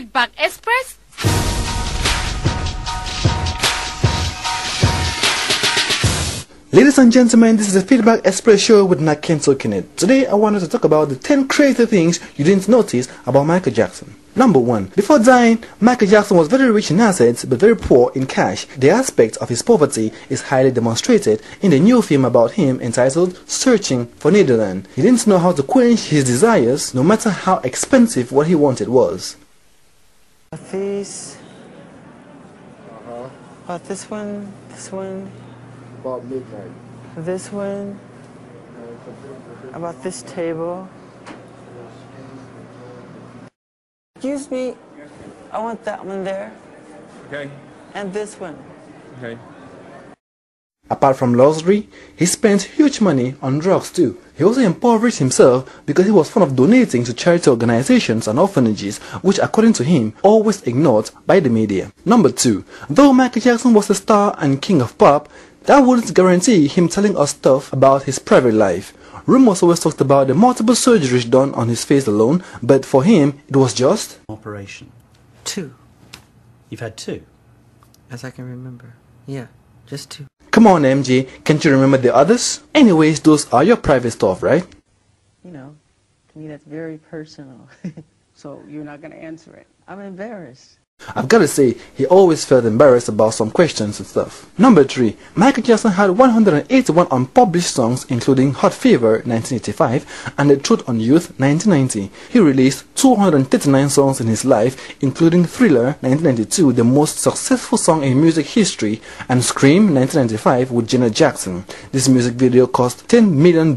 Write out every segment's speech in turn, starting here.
Feedback Express. Ladies and gentlemen, this is the Feedback Express show with Kenneth. Today I wanted to talk about the 10 crazy things you didn't notice about Michael Jackson. Number 1. Before dying, Michael Jackson was very rich in assets but very poor in cash. The aspect of his poverty is highly demonstrated in the new film about him entitled Searching for Neverland. He didn't know how to quench his desires no matter how expensive what he wanted was. These, about this one, About midnight. this one, about this table. Excuse me, I want that one there. Okay. And this one. Okay. Apart from luxury, he spent huge money on drugs too. He also impoverished himself because he was fond of donating to charity organizations and orphanages, which according to him, always ignored by the media. Number 2. Though Michael Jackson was a star and king of pop, that wouldn't guarantee him telling us stuff about his private life. Rumors always talked about the multiple surgeries done on his face alone, but for him, it was just operation. 2, You've had 2? as I can remember. Yeah, just 2. Come on, MJ, can't you remember the others? Anyways, those are your private stuff, right? You know, to me that's very personal. So you're not going to answer it. I'm embarrassed. I've got to say, he always felt embarrassed about some questions and stuff. Number 3. Michael Jackson had 181 unpublished songs including Hot Fever 1985 and The Truth on Youth 1990. He released 239 songs in his life including Thriller 1992, the most successful song in music history, and Scream 1995 with Janet Jackson. This music video cost $10 million,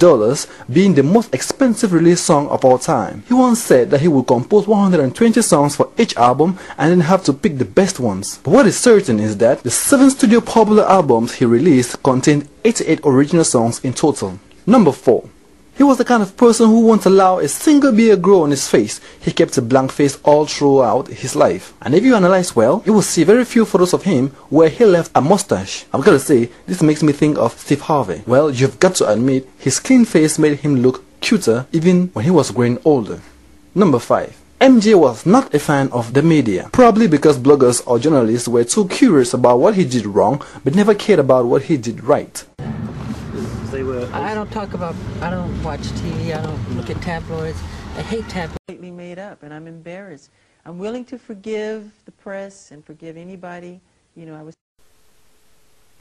being the most expensive release song of all time. He once said that he would compose 120 songs for each album and then have to pick the best ones. But what is certain is that the 7 studio popular albums he released contained 88 original songs in total. Number 4. He was the kind of person who won't allow a single beard grow on his face. He kept a blank face all throughout his life. And if you analyze well, you will see very few photos of him where he left a mustache. I've got to say, this makes me think of Steve Harvey. Well, you've got to admit, his clean face made him look cuter even when he was growing older. Number 5. MJ was not a fan of the media, probably because bloggers or journalists were too curious about what he did wrong but never cared about what he did right. I don't watch TV, I don't look at tabloids. I hate tabloids. Completely made up, and I'm embarrassed. I'm willing to forgive the press and forgive anybody. You know, I was...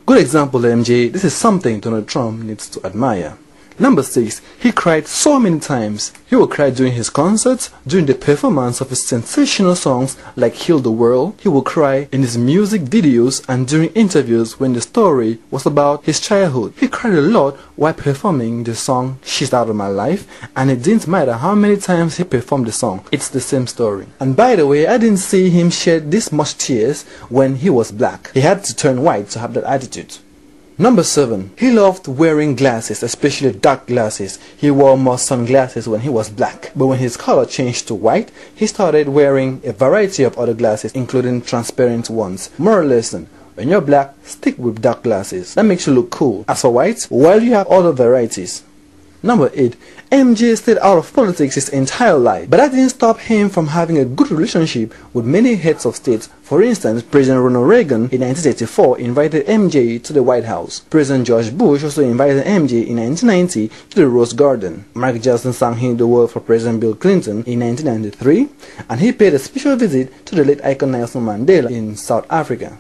Good example, MJ. This is something Donald Trump needs to admire. Number 6. He cried so many times. He would cry during his concerts, during the performance of his sensational songs like Heal the World. He would cry in his music videos and during interviews when the story was about his childhood. He cried a lot while performing the song She's Out of My Life, and it didn't matter how many times he performed the song. It's the same story. And by the way, I didn't see him shed this much tears when he was black. He had to turn white to have that attitude. Number 7. He loved wearing glasses, especially dark glasses. He wore more sunglasses when he was black, but when his color changed to white, he started wearing a variety of other glasses, including transparent ones. Moral lesson: when you're black, stick with dark glasses. That makes you look cool. As for white, well, you have other varieties. Number 8. MJ stayed out of politics his entire life, but that didn't stop him from having a good relationship with many heads of state. For instance, President Ronald Reagan in 1984 invited MJ to the White House. President George Bush also invited MJ in 1990 to the Rose Garden. Michael Jackson sang Heal the World for President Bill Clinton in 1993, and he paid a special visit to the late icon Nelson Mandela in South Africa.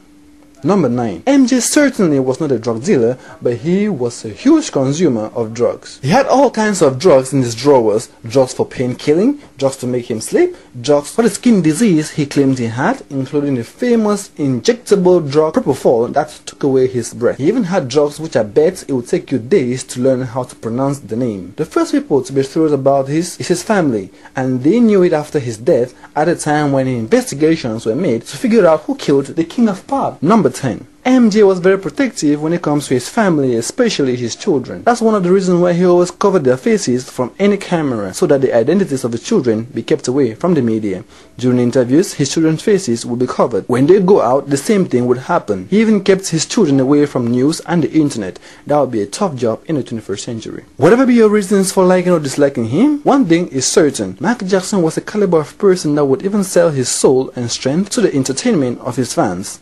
Number 9. MJ certainly was not a drug dealer, but he was a huge consumer of drugs. He had all kinds of drugs in his drawers: drugs for pain killing, drugs to make him sleep, drugs for the skin disease he claimed he had, including the famous injectable drug propofol that took away his breath. He even had drugs which I bet it would take you days to learn how to pronounce the name. The first people to be thrilled about this is his family, and they knew it after his death at a time when investigations were made to figure out who killed the king of pop. Number 10. MJ was very protective when it comes to his family, especially his children. That's one of the reasons why he always covered their faces from any camera, so that the identities of the children be kept away from the media. During interviews, his children's faces would be covered. When they go out, the same thing would happen. He even kept his children away from news and the internet. That would be a tough job in the 21st century. Whatever be your reasons for liking or disliking him, one thing is certain: Michael Jackson was a caliber of person that would even sell his soul and strength to the entertainment of his fans.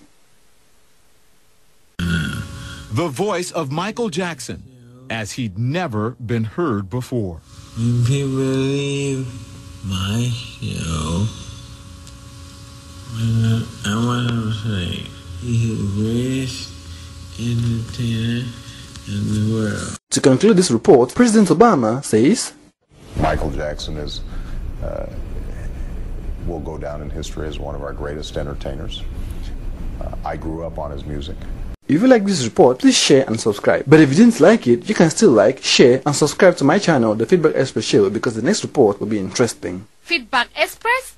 The voice of Michael Jackson, as he'd never been heard before. When people leave my show, I want to say he's the greatest entertainer in the world. To conclude this report, President Obama says, Michael Jackson will go down in history as one of our greatest entertainers. I grew up on his music. If you like this report, please share and subscribe. But if you didn't like it, you can still like, share and subscribe to my channel, The Feedback Express Show, because the next report will be interesting. Feedback Express?